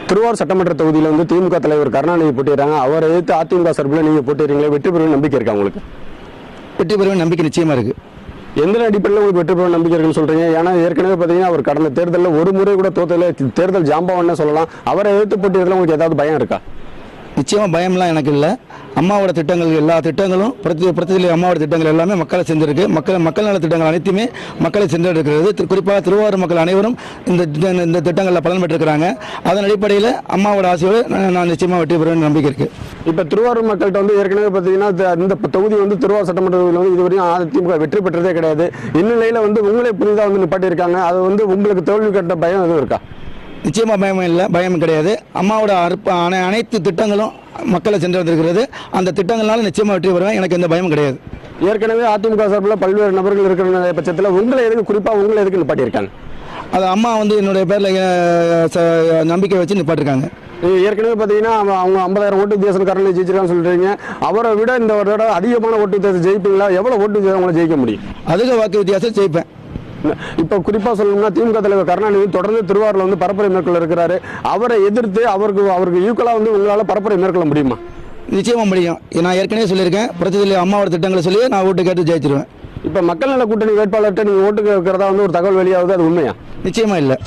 திருவாரூர் சட்டமன்ற தொகுதியில் வந்து திமுக தலைவர் கருணாநிதி போட்டிடுறாங்க. அவரை எதிர்த்து அதிமுக சார்பில் நீங்க போட்டிடுறீங்களே, வெற்றி பெறும் நம்பிக்கை இருக்கா உங்களுக்கு? வெற்றி பெறும் நம்பிக்கை நிச்சயமா இருக்கு. எந்த அடிப்படையில் உங்களுக்கு வெற்றி பெறும் நம்பிக்கை இருக்குன்னு சொல்றீங்க? ஏன்னா ஏற்கனவே பார்த்தீங்கன்னா அவர் கடந்த தேர்தலில் ஒரு முறை கூட தோத்தல, தேர்தல் ஜாம்பவான்னு சொல்லலாம். அவரை எதிர்த்து போட்டிடுறதுல உங்களுக்கு ஏதாவது பயம் இருக்கா? நிச்சயமா பயம்லாம் எனக்கு இல்லை. அம்மாவோட திட்டங்கள் எல்லா திட்டங்களும் பிரதிநிதி அம்மாவோட திட்டங்கள் எல்லாமே மக்களை செஞ்சிருக்கு. மக்கள் நல திட்டங்கள் அனைத்துமே மக்களை சென்றிருக்கிறது. குறிப்பாக திருவாரூர் மக்கள் அனைவரும் இந்த திட்டங்களில் பலன் பெற்றிருக்கிறாங்க. அதன் அடிப்படையில் அம்மாவோட ஆசையோடு நான் நிச்சயமாக வெற்றி பெறுவேன் நம்பிக்கை இருக்கு. இப்போ திருவாரூர் மக்கள்கிட்ட வந்து ஏற்கனவே பார்த்தீங்கன்னா இந்த தொகுதி வந்து திருவாரூர் சட்டமன்ற தொகுதியில் வந்து இதுவரையும் அதிமுக வெற்றி பெற்றதே கிடையாது. இந்நிலையில் வந்து உங்களே புதிதாக வந்து நிப்பாட்டியிருக்காங்க. அது வந்து உங்களுக்கு தோல்வி கட்ட பயம் எதுவும் இருக்கா? நிச்சயமா பயம் இல்லை, பயம் கிடையாது. அம்மாவோட அனைத்து திட்டங்களும் மக்களை சென்றடைந்திருக்கிறது. அந்த திட்டங்களால நிச்சயமா வெற்றி பெறுவேன். எனக்கு எந்த பயமும் கிடையாது. ஏற்கனவே அதிமுக சார்பில் பல்வேறு நபர்கள் இருக்கிற பட்சத்தில் உங்களை எதுக்கு குறிப்பாக உங்களை எதுக்கு நிப்பாட்டியிருக்காங்க? அது அம்மா வந்து என்னுடைய பேரில் நம்பிக்கை வச்சு நிப்பாட்டிருக்காங்க. ஏற்கனவே பார்த்தீங்கன்னா அவங்க 50,000 ஓட்டு வித்தியாசம் கருணை ஜெயிச்சிருக்கான்னு சொல்றீங்க. அவரை விட இந்த வருட அதிகமான ஓட்டு வித்தியாசம் ஜெயிப்பீங்களா? எவ்வளவு ஓட்டு வித்தியாசம் உங்களை ஜெயிக்க முடியும்? அதிக வாக்கு வித்தியாசம் ஜெயிப்பேன். இப்போ குறிப்பாக சொல்லணும்னா திமுக தலைவர் கருணாநிதி தொடர்ந்து திருவாரூரில் வந்து பரப்புரை மேற்கொள்ள இருக்கிறாரு. அவரை எதிர்த்து அவருக்கு ஈக்குவலாக வந்து உங்களால் பரப்புரை மேற்கொள்ள முடியுமா? நிச்சயமா முடியும். நான் ஏற்கனவே சொல்லியிருக்கேன், பிரதிநிதி அம்மாவோட திட்டங்களை சொல்லி நான் ஓட்டு கேட்டு ஜெயிச்சிருவேன். இப்போ மக்கள் நல கூட்டணி வேட்பாளர்கிட்ட நீங்கள் ஓட்டு கேட்கறதா வந்து ஒரு தகவல் வெளியாகுது, அது உண்மையா? நிச்சயமா இல்லை.